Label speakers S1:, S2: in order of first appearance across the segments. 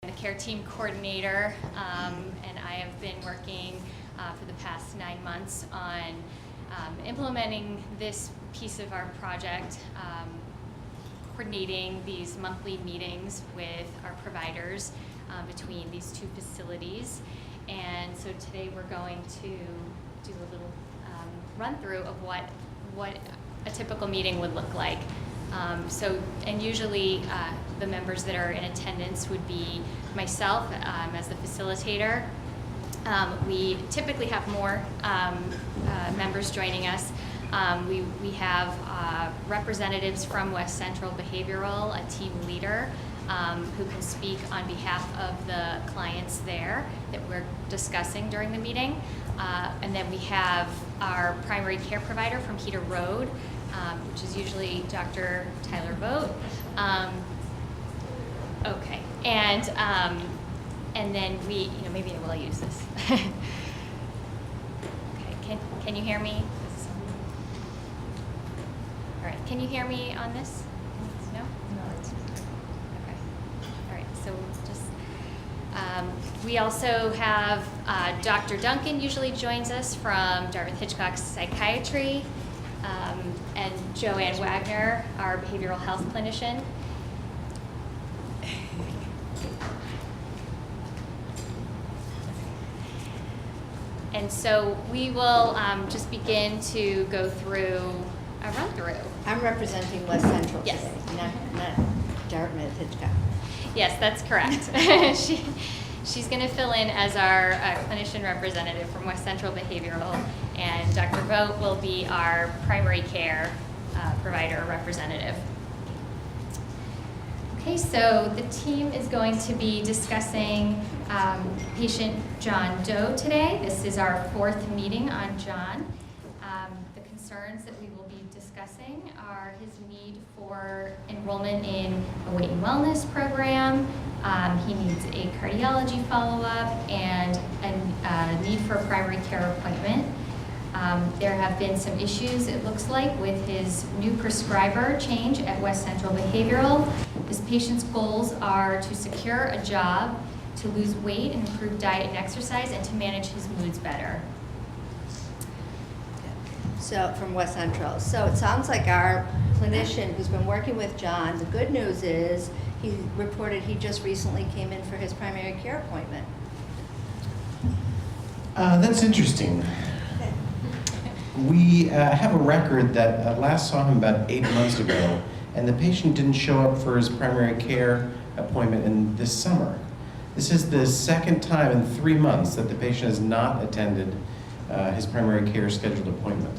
S1: The care team coordinator, and I have been working for the past 9 months on implementing this piece of our project, coordinating these monthly meetings with our providers between these two facilities. And so today we're going to do a little run through of what a typical meeting would look like. And usually the members that are in attendance would be myself as the facilitator. We typically have more members joining us. We have representatives from West Central Behavioral, a team leader who can speak on behalf of the clients there that we're discussing during the meeting. And then we have our primary care provider from Heater Road, which is usually Dr. Tyler Vogt. Okay, and then we, maybe I will use this. Okay, can you hear me? All right, can you hear me on this? No? No, it's okay. All right, so just, we also have Dr. Duncan usually joins us from Dartmouth-Hitchcock Psychiatry, and Joanne Wagner, our behavioral health clinician. And so we will just begin to go through a run-through.
S2: I'm representing West Central
S1: Yes.
S2: today, not Dartmouth-Hitchcock.
S1: Yes, that's correct. She's going to fill in as our clinician representative from West Central Behavioral, and Dr. Vogt will be our primary care provider representative. Okay, so the team is going to be discussing patient John Doe today. This is our 4th meeting on John. The concerns that we will be discussing are his need for enrollment in a weight and wellness program. He needs a cardiology follow-up and a need for a primary care appointment. There have been some issues, it looks like, with his new prescriber change at West Central Behavioral. This patient's goals are to secure a job, to lose weight and improve diet and exercise, and to manage his moods better.
S2: So, from West Central. So it sounds like our clinician who's been working with John, the good news is he reported he just recently came in for his primary care appointment.
S3: That's interesting. We have a record that I last saw him about 8 months ago, and the patient didn't show up for his primary care appointment in this summer. This is the second time in 3 months that the patient has not attended his primary care scheduled appointment.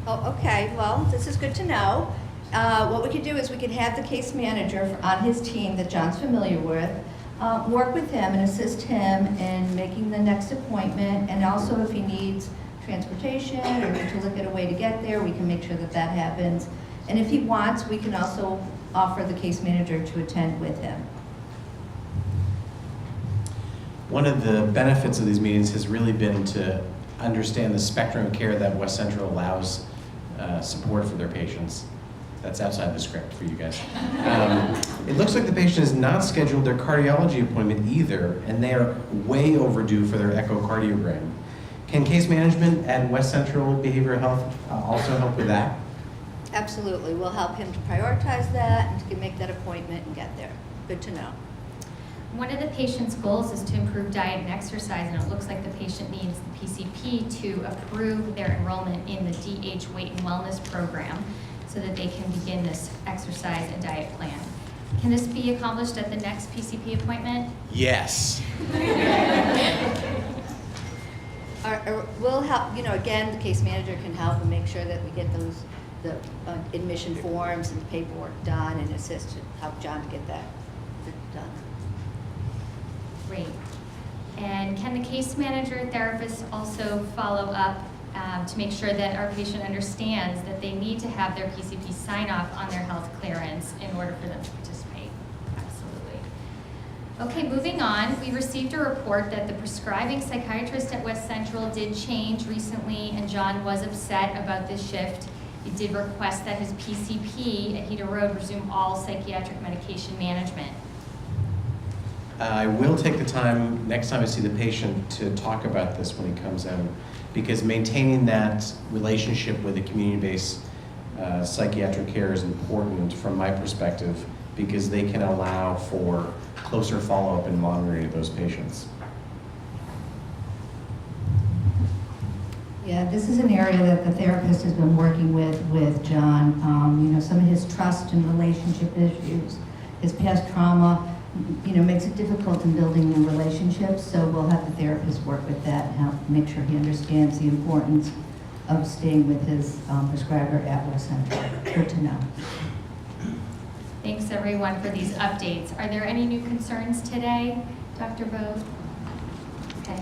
S2: Oh, okay, well, this is good to know. What we could do is we could have the case manager on his team that John's familiar with, work with him and assist him in making the next appointment, and also if he needs transportation or need to look at a way to get there, we can make sure that that happens. And if he wants, we can also offer the case manager to attend with him.
S3: One of the benefits of these meetings has really been to understand the spectrum of care that West Central allows support for their patients. That's outside the script for you guys. It looks like the patient has not scheduled their cardiology appointment either, and they are way overdue for their echocardiogram. Can case management at West Central Behavioral Health also help with that?
S2: Absolutely, we'll help him to prioritize that and to make that appointment and get there. Good to know.
S1: One of the patient's goals is to improve diet and exercise, and it looks like the patient needs the PCP to approve their enrollment in the DH Weight and Wellness program so that they can begin this exercise and diet plan. Can this be accomplished at the next PCP appointment?
S3: Yes.
S2: We'll help, again, the case manager can help and make sure that we get the admission forms and paperwork done and assist to help John to get that done.
S1: Great. And can the case manager therapist also follow up to make sure that our patient understands that they need to have their PCP sign off on their health clearance in order for them to participate? Absolutely. Okay, moving on. We received a report that the prescribing psychiatrist at West Central did change recently, and John was upset about this shift. He did request that his PCP at Heater Road resume all psychiatric medication management.
S3: I will take the time, next time I see the patient, to talk about this when he comes out, because maintaining that relationship with a community-based psychiatric care is important from my perspective, because they can allow for closer follow-up and monitoring of those patients.
S2: Yeah, this is an area that the therapist has been working with John. You know, some of his trust and relationship issues, his past trauma, you know, makes it difficult in building new relationships. So we'll have the therapist work with that and help make sure he understands the importance of staying with his prescriber at West Central. Good to know.
S1: Thanks everyone for these updates. Are there any new concerns today, Dr. Bode? Okay.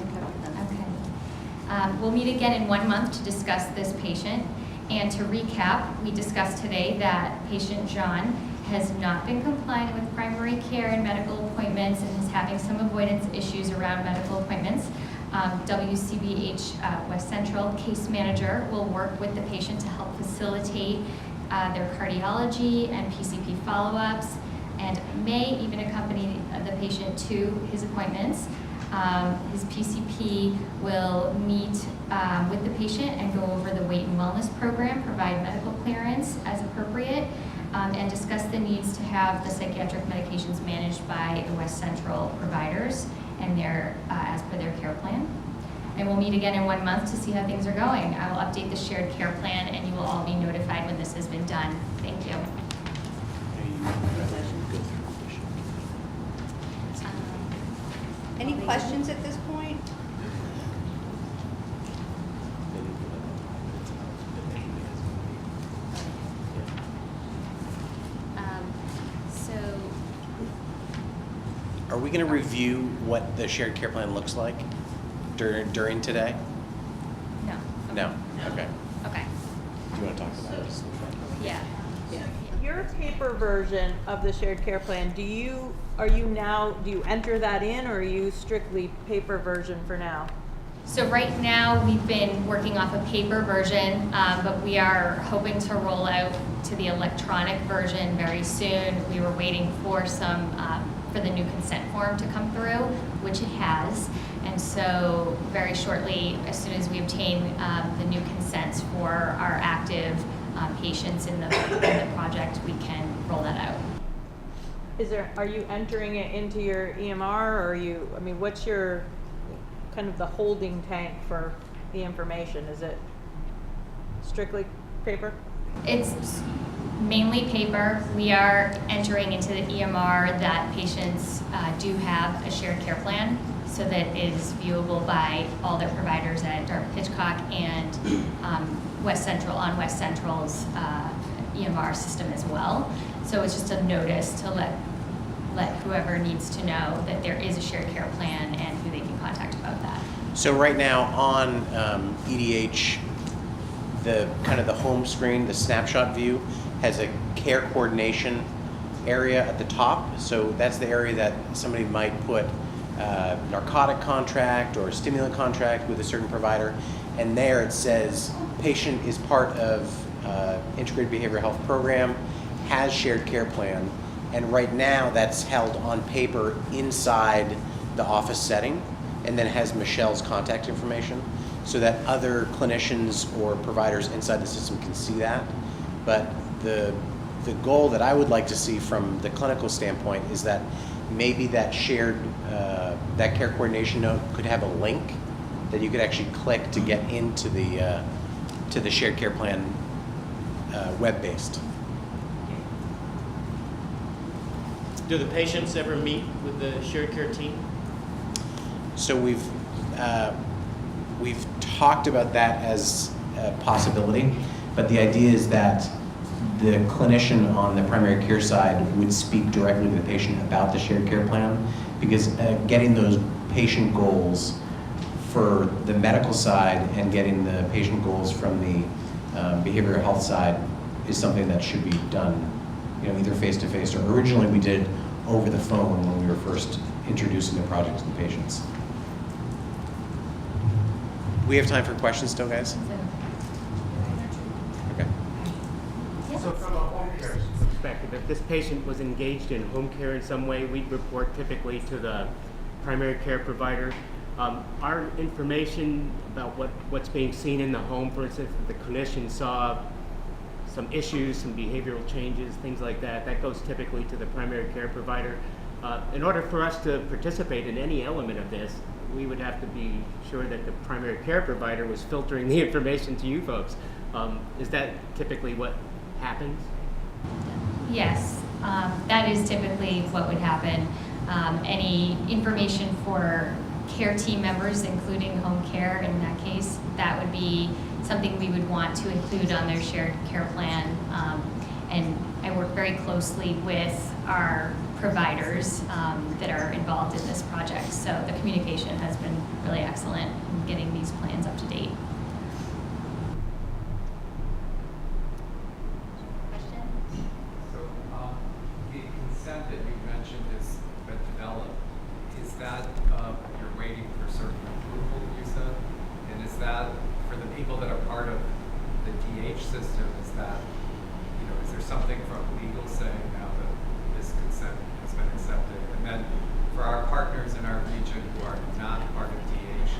S1: We'll meet again in 1 month to discuss this patient. And to recap, we discussed today that patient John has not been complying with primary care and medical appointments and is having some avoidance issues around medical appointments. WCBH West Central case manager will work with the patient to help facilitate their cardiology and PCP follow-ups, and may even accompany the patient to his appointments. His PCP will meet with the patient and go over the weight and wellness program, provide medical clearance as appropriate, and discuss the needs to have the psychiatric medications managed by the West Central providers and their as per their care plan. And we'll meet again in 1 month to see how things are going. I will update the shared care plan, and you will all be notified when this has been done. Thank you.
S2: Any questions at this point?
S1: So,
S3: Are we going to review what the shared care plan looks like during today?
S1: no.
S3: No? Okay.
S1: Okay.
S3: Do you want to talk about this?
S1: Yeah.
S4: Your paper version of the shared care plan, do you enter that in, or are you strictly paper version for now?
S1: So right now, we've been working off a paper version, but we are hoping to roll out to the electronic version very soon. We were waiting for for the new consent form to come through, which it has. And so very shortly, as soon as we obtain the new consents for our active patients in the project, we can roll that out.
S4: Are you entering it into your EMR, or what's your kind of the holding tank for the information? Is it strictly paper?
S1: It's mainly paper. We are entering into the EMR that patients do have a shared care plan, so that it is viewable by all their providers at Dartmouth-Hitchcock and West Central's EMR system as well. So it's just a notice to let whoever needs to know that there is a shared care plan and who they can contact about that.
S3: So right now on EDH, the kind of the home screen, the snapshot view, has a care coordination area at the top. So that's the area that somebody might put narcotic contract or stimulant contract with a certain provider, and there it says patient is part of integrated behavioral health program, has shared care plan, and right now that's held on paper inside the office setting, and then has Michelle's contact information so that other clinicians or providers inside the system can see that. But the goal that I would like to see from the clinical standpoint is that maybe that shared that care coordination note could have a link that you could actually click to get into the shared care plan web-based.
S5: Do the patients ever meet with the shared care team?
S3: So we've talked about that as a possibility, but the idea is that the clinician on the primary care side would speak directly to the patient about the shared care plan, because getting those patient goals for the medical side and getting the patient goals from the behavioral health side is something that should be done, either face-to-face, or originally we did over the phone when we were first introducing the project to the patients. We have time for questions still, guys? Okay.
S6: So from a home care perspective,
S5: perspective, if this patient was engaged in home care in some way, we'd report typically to the primary care provider. Our information about what's being seen in the home, for instance, if the clinician saw some issues, some behavioral changes, things like that, that goes typically to the primary care provider. In order for us to participate in any element of this, we would have to be sure that the primary care provider was filtering the information to you folks. Is that typically what happens?
S1: Yes, that is typically what would happen. Any information for care team members, including home care in that case, that would be something we would want to include on their shared care plan. And I work very closely with our providers that are involved in this project. So the communication has been really excellent in getting these plans up to date.
S6: So the consent that you mentioned has been developed. Is that you're waiting for certain approval, you said? And is that for the people that are part of the DH system, is that, is there something from legal saying now that this consent has been accepted? And then for our partners in our region who are not part of DH,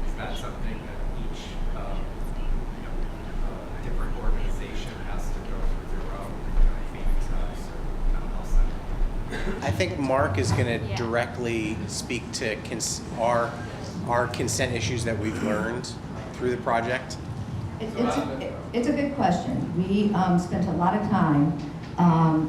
S6: is that something that each different organization has to go through their own Phoenix House or Town Health Center?
S3: I think Mark is going to
S1: Yeah.
S3: directly speak to our consent issues that we've learned through the project.
S2: It's a good question. We spent a lot of time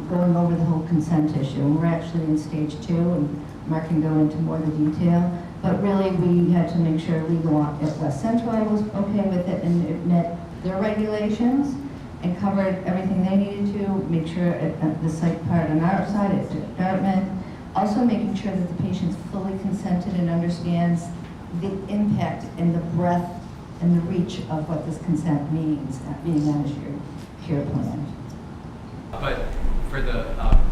S2: going over the whole consent issue, and we're actually in stage 2, and Mark can go into more of the detail. But really, we had to make sure legal at West Central was okay with it, and it met their regulations and covered everything they needed to, make sure at the site part on our side at Dartmouth, also making sure that the patient's fully consented and understands the impact and the breadth and the reach of what this consent means, being on a shared care plan.
S6: But for the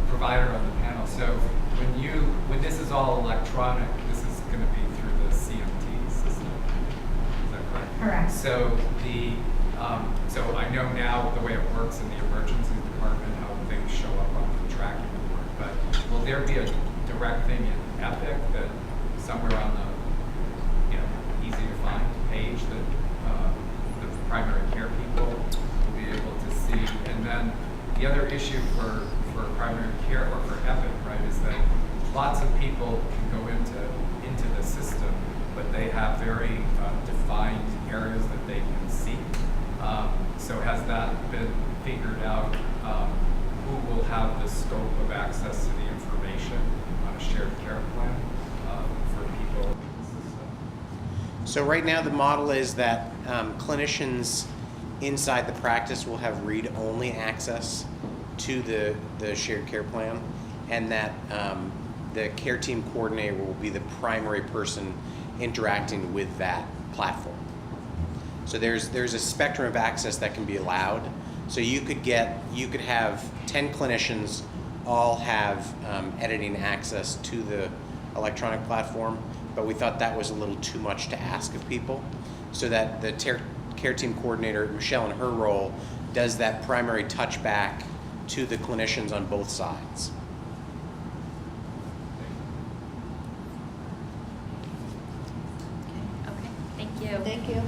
S6: provider on the panel, so when this is all electronic, this is going to be through the CMT system. Is that correct?
S1: Correct.
S6: So so I know now the way it works in the emergency department, how things show up on the tracking report. But will there be a direct thing in Epic that somewhere on the easy to find page that the primary care people will be able to see? And then the other issue for primary care or for Epic, right, is that lots of people can go into the system, but they have very defined areas that they can see. So has that been figured out? Who will have the scope of access to the information on a shared care plan for people in the system?
S3: So right now the model is that clinicians inside the practice will have read-only access to the shared care plan, and that the care team coordinator will be the primary person interacting with that platform. So there's a spectrum of access that can be allowed. So you could have 10 clinicians all have editing access to the electronic platform, but we thought that was a little too much to ask of people. So that the care team coordinator, Michelle, in her role, does that primary touchback to the clinicians on both sides.
S1: Okay, thank you.
S2: Thank you.